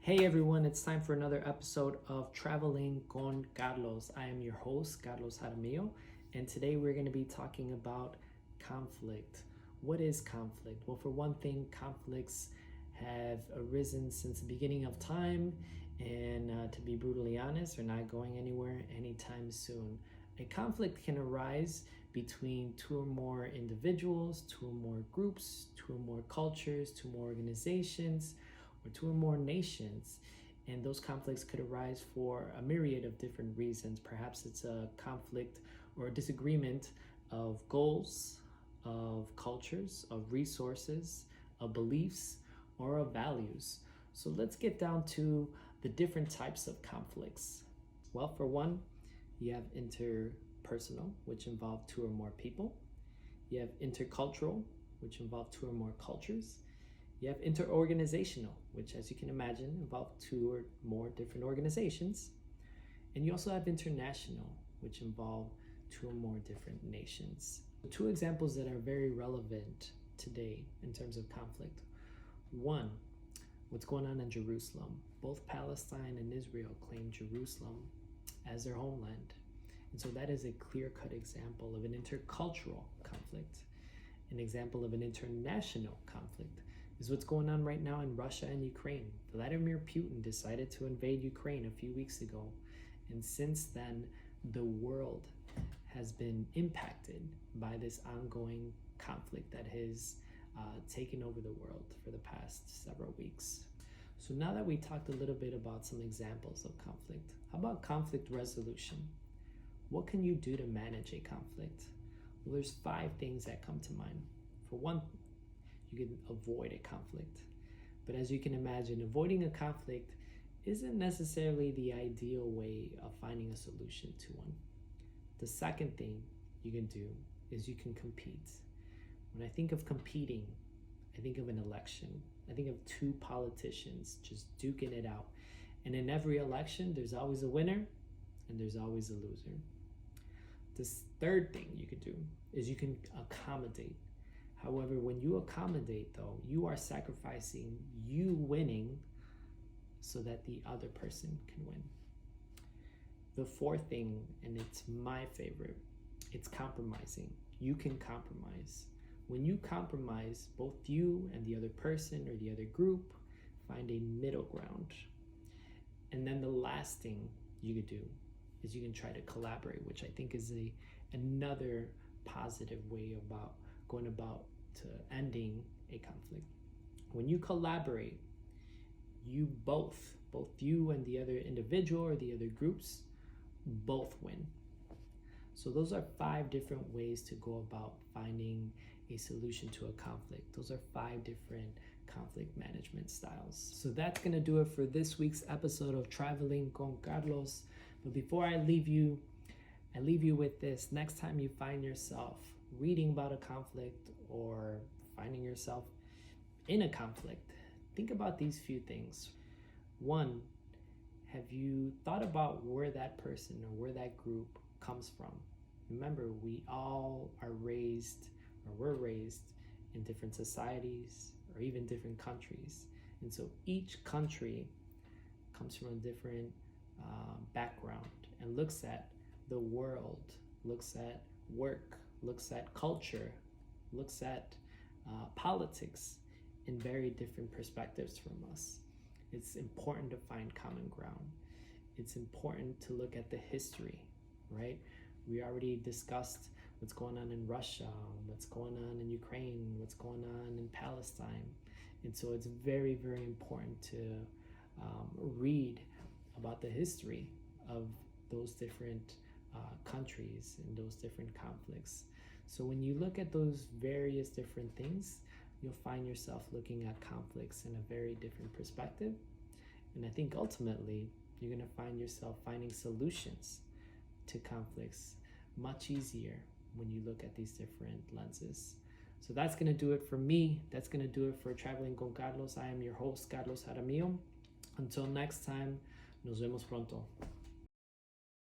Hey everyone, it's time for another episode of Traveling con Carlos. I am your host, Carlos Jaramillo, and today we're going to be talking about conflict. What is conflict? Well, for one thing, conflicts have arisen since the beginning of time, and to be brutally honest, are not going anywhere anytime soon. A conflict can arise between two or more individuals, two or more groups, two or more cultures, two or more organizations, or two or more nations, and those conflicts could arise for a myriad of different reasons. Perhaps it's a conflict or a disagreement of goals, of cultures, of resources, of beliefs, or of values. So let's get down to the different types of conflicts. Well, for one, you have interpersonal, which involve two or more people. You have intercultural, which involve two or more cultures. You have interorganizational, which, as you can imagine, involve two or more different organizations. And you also have international, which involve two or more different nations. Two examples that are very relevant today in terms of conflict. One, what's going on in Jerusalem. Both Palestine and Israel claim Jerusalem as their homeland. And so that is a clear-cut example of an intercultural conflict. An example of an international conflict is what's going on right now in Russia and Ukraine. Vladimir Putin decided to invade Ukraine a few weeks ago, and since then, the world has been impacted by this ongoing conflict that has taken over the world for the past several weeks. So now that we talked a little bit about some examples of conflict, how about conflict resolution? What can you do to manage a conflict? Well, there's 5 things that come to mind. For one, you can avoid a conflict. But as you can imagine, avoiding a conflict isn't necessarily the ideal way of finding a solution to one. The second thing you can do is you can compete. When I think of competing, I think of an election. I think of two politicians just duking it out. And in every election, there's always a winner and there's always a loser. The third thing you can do is you can accommodate. However, when you accommodate, though, you are sacrificing you winning so that the other person can win. The fourth thing, and it's my favorite, it's compromising. You can compromise. When you compromise, both you and the other person or the other group find a middle ground. And then the last thing you could do is you can try to collaborate, which I think is another positive way about going about to ending a conflict. When you collaborate, you both you and the other individual or the other groups both win. So those are 5 different ways to go about finding a solution to a conflict. Those are 5 different conflict management styles. So that's gonna do it for this week's episode of Traveling con Carlos. But before I leave you with this. Next time you find yourself reading about a conflict or finding yourself in a conflict, think about these few things. 1, have you thought about where that person or where that group comes from? Remember, we all are raised or were raised in different societies or even different countries. And so each country comes from a different background and looks at the world, looks at work, looks at culture, looks at politics in very different perspectives from us. It's important to find common ground. It's important to look at the history, right? We already discussed what's going on in Russia, what's going on in Ukraine, what's going on in Palestine. And so it's very, very important to read about the history of those different countries and those different conflicts. So when you look at those various different things, you'll find yourself looking at conflicts in a very different perspective. And I think ultimately, you're going to find yourself finding solutions to conflicts much easier when you look at these different lenses. So that's going to do it for me. That's going to do it for Traveling con Carlos. I am your host, Carlos Jaramillo. Until next time, nos vemos pronto.